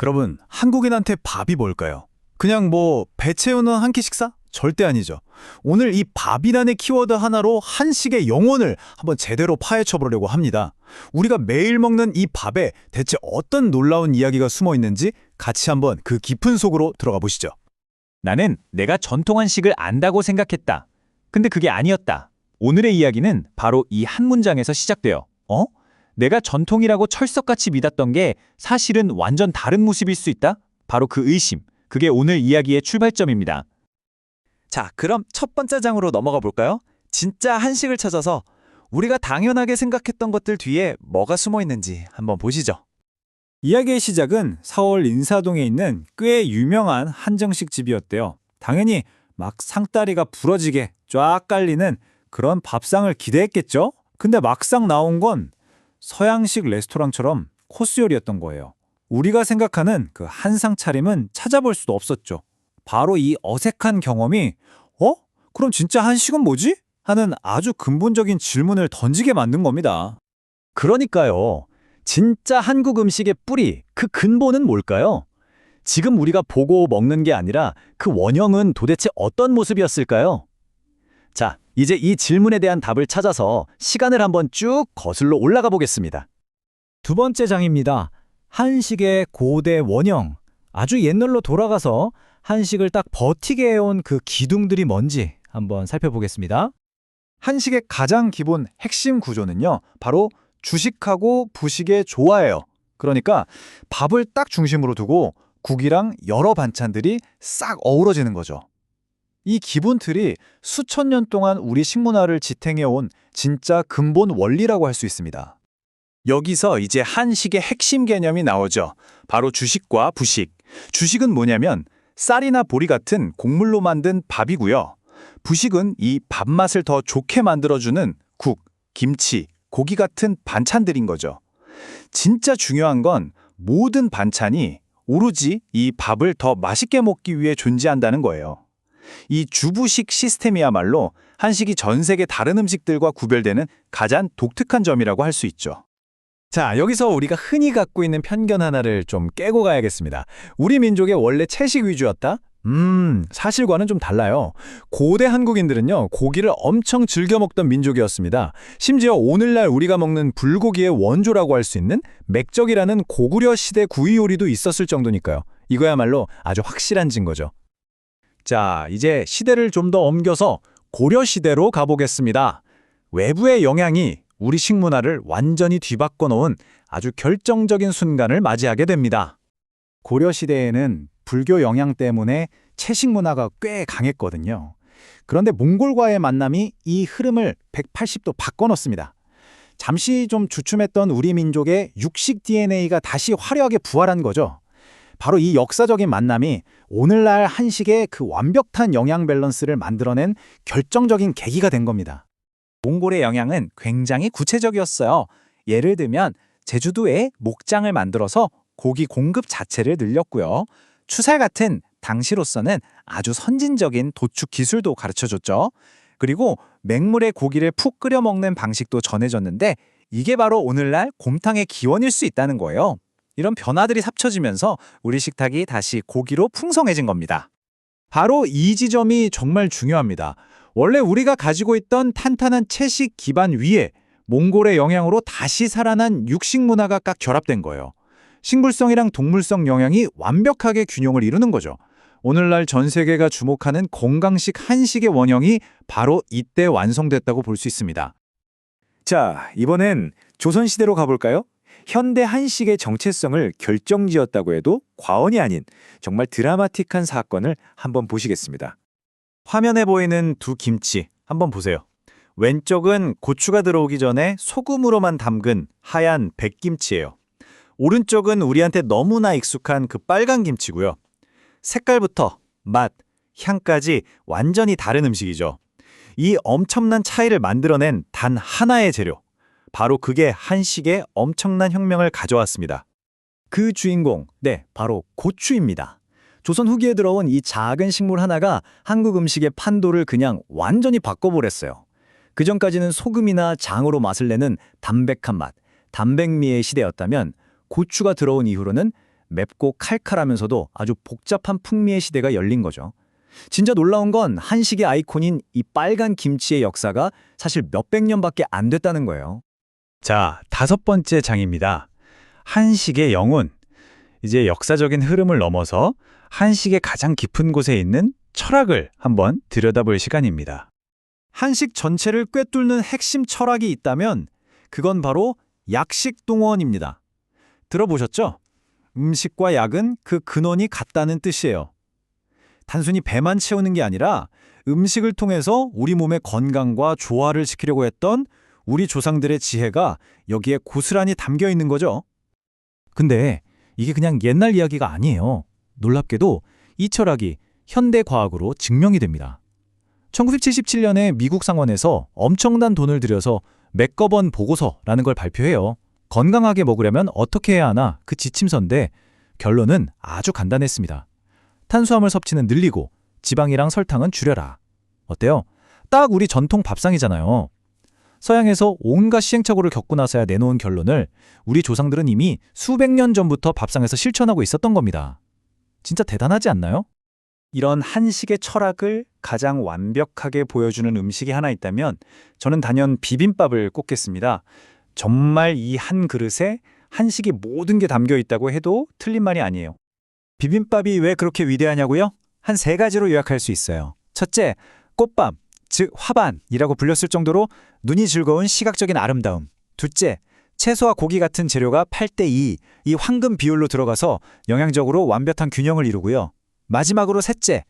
그러면 한국인한테 밥이 뭘까요? 그냥 뭐 배 채우는 한 끼 식사? 절대 아니죠. 오늘 이 밥이라는 키워드 하나로 한식의 영혼을 한번 제대로 파헤쳐 보려고 합니다. 우리가 매일 먹는 이 밥에 대체 어떤 놀라운 이야기가 숨어 있는지 같이 한번 그 깊은 속으로 들어가 보시죠. 나는 내가 전통 한식을 안다고 생각했다. 근데 그게 아니었다. 오늘의 이야기는 바로 이 한 문장에서 시작돼요. 내가 전통이라고 철석같이 믿었던 게 사실은 완전 다른 모습일 수 있다? 바로 그 의심. 그게 오늘 이야기의 출발점입니다. 자, 그럼 첫 번째 장으로 넘어가 볼까요? 진짜 한식을 찾아서 우리가 당연하게 생각했던 것들 뒤에 뭐가 숨어 있는지 한번 보시죠. 이야기의 시작은 서울 인사동에 있는 꽤 유명한 한정식 집이었대요. 당연히 막 상다리가 부러지게 쫙 깔리는 그런 밥상을 기대했겠죠? 근데 막상 나온 건 서양식 레스토랑처럼 코스 요리였던 거예요. 우리가 생각하는 그 한상 차림은 찾아볼 수도 없었죠. 바로 이 어색한 경험이 그럼 진짜 한식은 뭐지? 하는 아주 근본적인 질문을 던지게 만든 겁니다. 그러니까요. 진짜 한국 음식의 뿌리, 그 근본은 뭘까요? 지금 우리가 보고 먹는 게 아니라 그 원형은 도대체 어떤 모습이었을까요? 자, 이제 이 질문에 대한 답을 찾아서 시간을 한번 쭉 거슬러 올라가 보겠습니다. 두 번째 장입니다. 한식의 고대 원형. 아주 옛날로 돌아가서 한식을 딱 버티게 해온 그 기둥들이 뭔지 한번 살펴보겠습니다. 한식의 가장 기본 핵심 구조는요, 바로 주식하고 부식의 조화예요. 그러니까 밥을 딱 중심으로 두고 국이랑 여러 반찬들이 싹 어우러지는 거죠. 이 기본 틀이 수천 년 동안 우리 식문화를 지탱해온 진짜 근본 원리라고 할 수 있습니다. 여기서 이제 한식의 핵심 개념이 나오죠. 바로 주식과 부식. 주식은 뭐냐면 쌀이나 보리 같은 곡물로 만든 밥이고요. 부식은 이 밥맛을 더 좋게 만들어주는 국, 김치, 고기 같은 반찬들인 거죠. 진짜 중요한 건 모든 반찬이 오로지 이 밥을 더 맛있게 먹기 위해 존재한다는 거예요. 이 주부식 시스템이야말로 한식이 전 세계 다른 음식들과 구별되는 가장 독특한 점이라고 할 수 있죠. 자, 여기서 우리가 흔히 갖고 있는 편견 하나를 좀 깨고 가야겠습니다. 우리 민족의 원래 채식 위주였다? 사실과는 좀 달라요. 고대 한국인들은요, 고기를 엄청 즐겨 먹던 민족이었습니다. 심지어 오늘날 우리가 먹는 불고기의 원조라고 할 수 있는 맥적이라는 고구려 시대 구이 요리도 있었을 정도니까요. 이거야말로 아주 확실한 증거죠. 자, 이제 시대를 좀 더 옮겨서 고려 시대로 가보겠습니다. 외부의 영향이 우리 식문화를 완전히 뒤바꿔 놓은 아주 결정적인 순간을 맞이하게 됩니다. 고려 시대에는 불교 영향 때문에 채식 문화가 꽤 강했거든요. 그런데 몽골과의 만남이 이 흐름을 180도 바꿔놓습니다. 잠시 좀 주춤했던 우리 민족의 육식 DNA가 다시 화려하게 부활한 거죠. 바로 이 역사적인 만남이 오늘날 한식의 그 완벽한 영양 밸런스를 만들어낸 결정적인 계기가 된 겁니다. 몽골의 영향은 굉장히 구체적이었어요. 예를 들면 제주도에 목장을 만들어서 고기 공급 자체를 늘렸고요. 추살 같은 당시로서는 아주 선진적인 도축 기술도 가르쳐줬죠. 그리고 맹물에 고기를 푹 끓여 먹는 방식도 전해졌는데 이게 바로 오늘날 곰탕의 기원일 수 있다는 거예요. 이런 변화들이 합쳐지면서 우리 식탁이 다시 고기로 풍성해진 겁니다. 바로 이 지점이 정말 중요합니다. 원래 우리가 가지고 있던 탄탄한 채식 기반 위에 몽골의 영향으로 다시 살아난 육식 문화가 딱 결합된 거예요. 식물성이랑 동물성 영향이 완벽하게 균형을 이루는 거죠. 오늘날 전 세계가 주목하는 건강식 한식의 원형이 바로 이때 완성됐다고 볼 수 있습니다. 자, 이번엔 조선시대로 가볼까요? 현대 한식의 정체성을 결정지었다고 해도 과언이 아닌 정말 드라마틱한 사건을 한번 보시겠습니다. 화면에 보이는 두 김치 한번 보세요. 왼쪽은 고추가 들어오기 전에 소금으로만 담근 하얀 백김치예요. 오른쪽은 우리한테 너무나 익숙한 그 빨간 김치고요. 색깔부터 맛, 향까지 완전히 다른 음식이죠. 이 엄청난 차이를 만들어낸 단 하나의 재료. 바로 그게 한식의 엄청난 혁명을 가져왔습니다. 그 주인공, 바로 고추입니다. 조선 후기에 들어온 이 작은 식물 하나가 한국 음식의 판도를 그냥 완전히 바꿔버렸어요. 그전까지는 소금이나 장으로 맛을 내는 담백한 맛, 담백미의 시대였다면 고추가 들어온 이후로는 맵고 칼칼하면서도 아주 복잡한 풍미의 시대가 열린 거죠. 진짜 놀라운 건 한식의 아이콘인 이 빨간 김치의 역사가 사실 몇백 년밖에 안 됐다는 거예요. 자, 5번째 장입니다. 한식의 영혼. 이제 역사적인 흐름을 넘어서 한식의 가장 깊은 곳에 있는 철학을 한번 들여다볼 시간입니다. 한식 전체를 꿰뚫는 핵심 철학이 있다면 그건 바로 약식동원입니다. 들어보셨죠? 음식과 약은 그 근원이 같다는 뜻이에요. 단순히 배만 채우는 게 아니라 음식을 통해서 우리 몸의 건강과 조화를 지키려고 했던 우리 조상들의 지혜가 여기에 고스란히 담겨 있는 거죠. 근데 이게 그냥 옛날 이야기가 아니에요. 놀랍게도 이 철학이 현대 과학으로 증명이 됩니다. 1977년에 미국 상원에서 엄청난 돈을 들여서 맥거번 보고서라는 걸 발표해요. 건강하게 먹으려면 어떻게 해야 하나 그 지침서인데 결론은 아주 간단했습니다. 탄수화물 섭취는 늘리고 지방이랑 설탕은 줄여라. 어때요? 딱 우리 전통 밥상이잖아요. 서양에서 온갖 시행착오를 겪고 나서야 내놓은 결론을 우리 조상들은 이미 수백 년 전부터 밥상에서 실천하고 있었던 겁니다. 진짜 대단하지 않나요? 이런 한식의 철학을 가장 완벽하게 보여주는 음식이 하나 있다면 저는 단연 비빔밥을 꼽겠습니다. 정말 이 한 그릇에 한식이 모든 게 담겨 있다고 해도 틀린 말이 아니에요. 비빔밥이 왜 그렇게 위대하냐고요? 한 3가지로 요약할 수 있어요. 첫째, 꽃밥, 즉 화반이라고 불렸을 정도로 눈이 즐거운 시각적인 아름다움. 둘째, 채소와 고기 같은 재료가 8대2, 이 황금 비율로 들어가서 영양적으로 완벽한 균형을 이루고요. 마지막으로 셋째,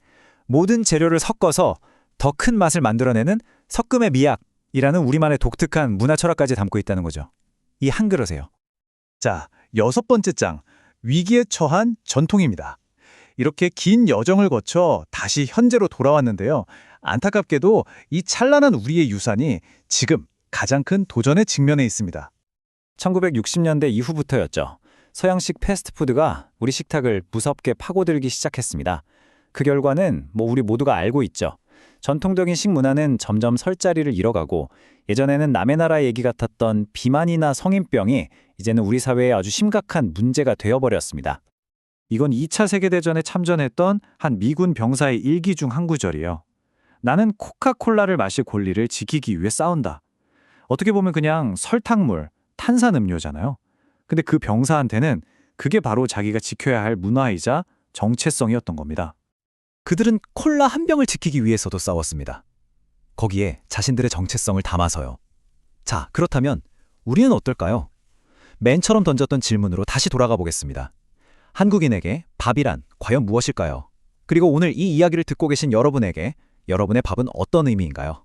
모든 재료를 섞어서 더 큰 맛을 만들어내는 섞음의 미학이라는 우리만의 독특한 문화 철학까지 담고 있다는 거죠. 이 한 그릇에요. 자, 6번째 장, 위기에 처한 전통입니다. 이렇게 긴 여정을 거쳐 다시 현재로 돌아왔는데요. 안타깝게도 이 찬란한 우리의 유산이 지금 가장 큰 도전에 직면해 있습니다. 1960년대 이후부터였죠. 서양식 패스트푸드가 우리 식탁을 무섭게 파고들기 시작했습니다. 그 결과는 우리 모두가 알고 있죠. 전통적인 식문화는 점점 설 자리를 잃어가고 예전에는 남의 나라 얘기 같았던 비만이나 성인병이 이제는 우리 사회에 아주 심각한 문제가 되어버렸습니다. 이건 2차 세계대전에 참전했던 한 미군 병사의 일기 중 한 구절이에요. 나는 코카콜라를 마실 권리를 지키기 위해 싸운다. 어떻게 보면 그냥 설탕물, 탄산음료잖아요. 근데 그 병사한테는 그게 바로 자기가 지켜야 할 문화이자 정체성이었던 겁니다. 그들은 콜라 한 병을 지키기 위해서도 싸웠습니다. 거기에 자신들의 정체성을 담아서요. 자, 그렇다면 우리는 어떨까요? 맨처럼 던졌던 질문으로 다시 돌아가 보겠습니다. 한국인에게 밥이란 과연 무엇일까요? 그리고 오늘 이 이야기를 듣고 계신 여러분에게 여러분의 밥은 어떤 의미인가요?